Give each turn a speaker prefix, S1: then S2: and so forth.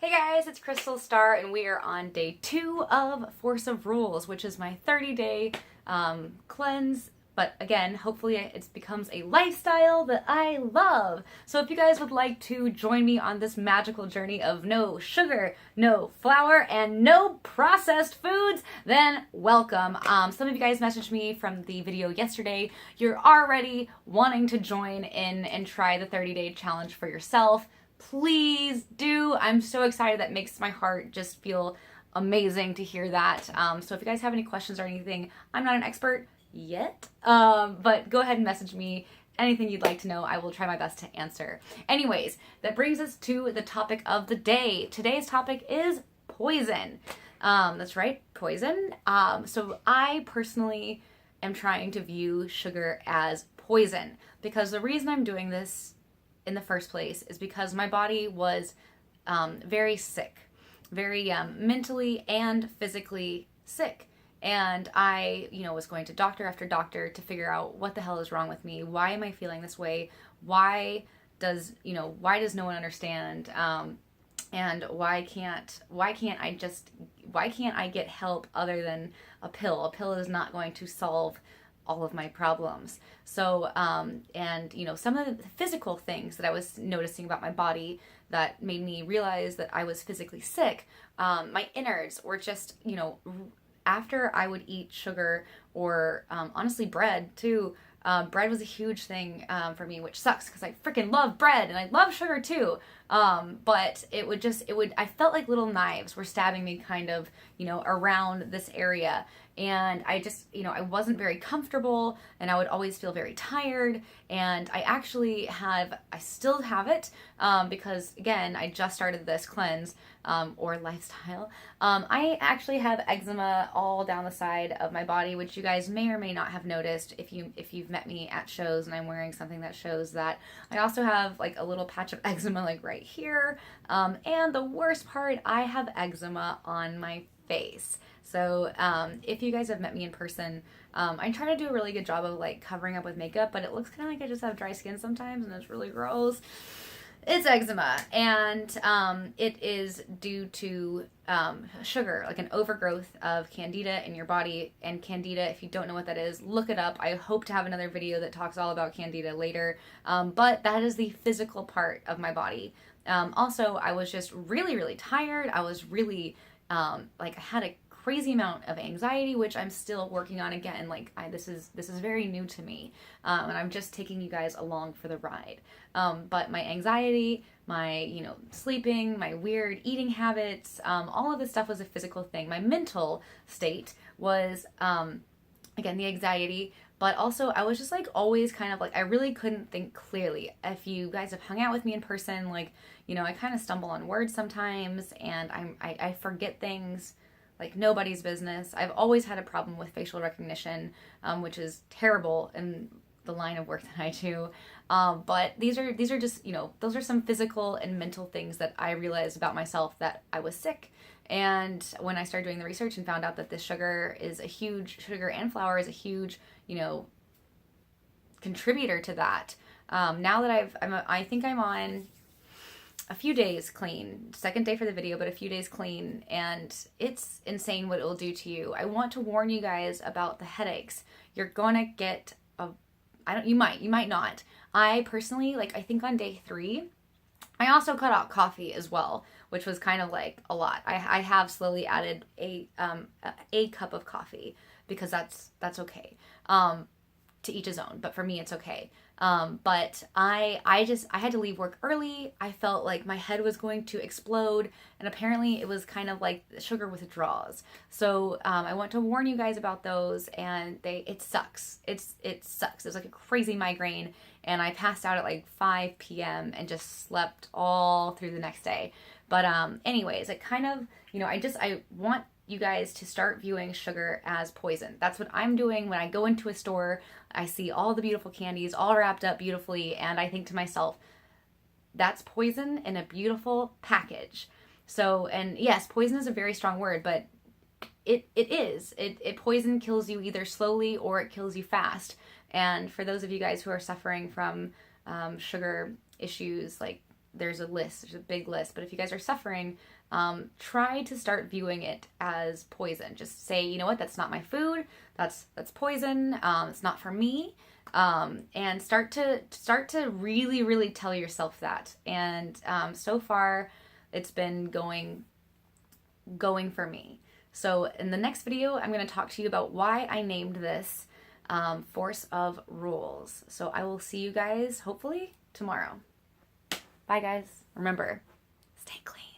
S1: Hey guys, it's Crystal Star, and we are on day 2 of Force of Rules, which is my 30-day cleanse. But again, hopefully it becomes a lifestyle that I love. So if you guys would like to join me on this magical journey of no sugar, no flour, and no processed foods, then welcome. Some of you guys messaged me from the video yesterday. You're already wanting to join in and try the 30-day challenge for yourself. Please do. I'm so excited. That makes my heart just feel amazing to hear that. So if you guys have any questions or anything, I'm not an expert yet, but go ahead and message me. Anything you'd like to know, I will try my best to answer. Anyways, that brings us to the topic of the day. Today's topic is poison. That's right, poison. So I personally am trying to view sugar as poison because the reason I'm doing this in the first place is because my body was very sick, very mentally and physically sick. And I, was going to doctor after doctor to figure out what the hell is wrong with me. Why am I feeling this way? Why does no one understand? And why can't I get help other than a pill? A pill is not going to solve all of my problems. So, some of the physical things that I was noticing about my body that made me realize that I was physically sick, my innards were just, after I would eat sugar or honestly bread too. Bread was a huge thing for me, which sucks because I freaking love bread and I love sugar too. But I felt like little knives were stabbing me kind of, around this area. And I just, I wasn't very comfortable and I would always feel very tired. And I still have it because, again, I just started this cleanse or lifestyle. I actually have eczema all down the side of my body, which you guys may or may not have noticed if you've met me at shows and I'm wearing something that shows that. I also have like a little patch of eczema like right here. And the worst part, I have eczema on my face. So if you guys have met me in person, I try to do a really good job of like covering up with makeup, but it looks kind of like I just have dry skin sometimes and it's really gross. It's eczema, and it is due to sugar, like an overgrowth of candida in your body. And candida, if you don't know what that is, look it up. I hope to have another video that talks all about candida later, but that is the physical part of my body. Also, I was just really, really tired. I was really, I had a crazy amount of anxiety, which I'm still working on. Again, this is very new to me, and I'm just taking you guys along for the ride. But my anxiety, my sleeping, my weird eating habits, all of this stuff was a physical thing. My mental state was again the anxiety, but also I was just like always kind of like I really couldn't think clearly. If you guys have hung out with me in person, I kind of stumble on words sometimes, and I forget things like nobody's business. I've always had a problem with facial recognition, which is terrible in the line of work that I do. But these are just, those are some physical and mental things that I realized about myself, that I was sick. And when I started doing the research and found out that this sugar and flour is a huge, contributor to that. Now that I think I'm on a few days clean, second day for the video, but a few days clean, and it's insane what it'll do to you. I want to warn you guys about the headaches. You're gonna get you might not. I personally, I think on day 3, I also cut out coffee as well, which was kind of like a lot. I have slowly added a cup of coffee because that's okay. To each his own, but for me it's okay. But I had to leave work early. I felt like my head was going to explode, and apparently it was kind of like sugar withdrawals. So I want to warn you guys about those, and it sucks. It sucks. It was like a crazy migraine, and I passed out at like 5 p.m. and just slept all through the next day. But anyways, it kind of, I want you guys to start viewing sugar as poison. That's what I'm doing when I go into a store. I see all the beautiful candies all wrapped up beautifully, and I think to myself, that's poison in a beautiful package. So, and yes, poison is a very strong word, but it is. Poison kills you either slowly or it kills you fast. And for those of you guys who are suffering from sugar issues like there's a list, there's a big list. But if you guys are suffering, try to start viewing it as poison. Just say, you know what, that's not my food. That's poison. It's not for me. And start to really, really tell yourself that. And so far, it's been going for me. So in the next video, I'm going to talk to you about why I named this Force of Rules. So I will see you guys hopefully tomorrow. Bye guys. Remember, stay clean.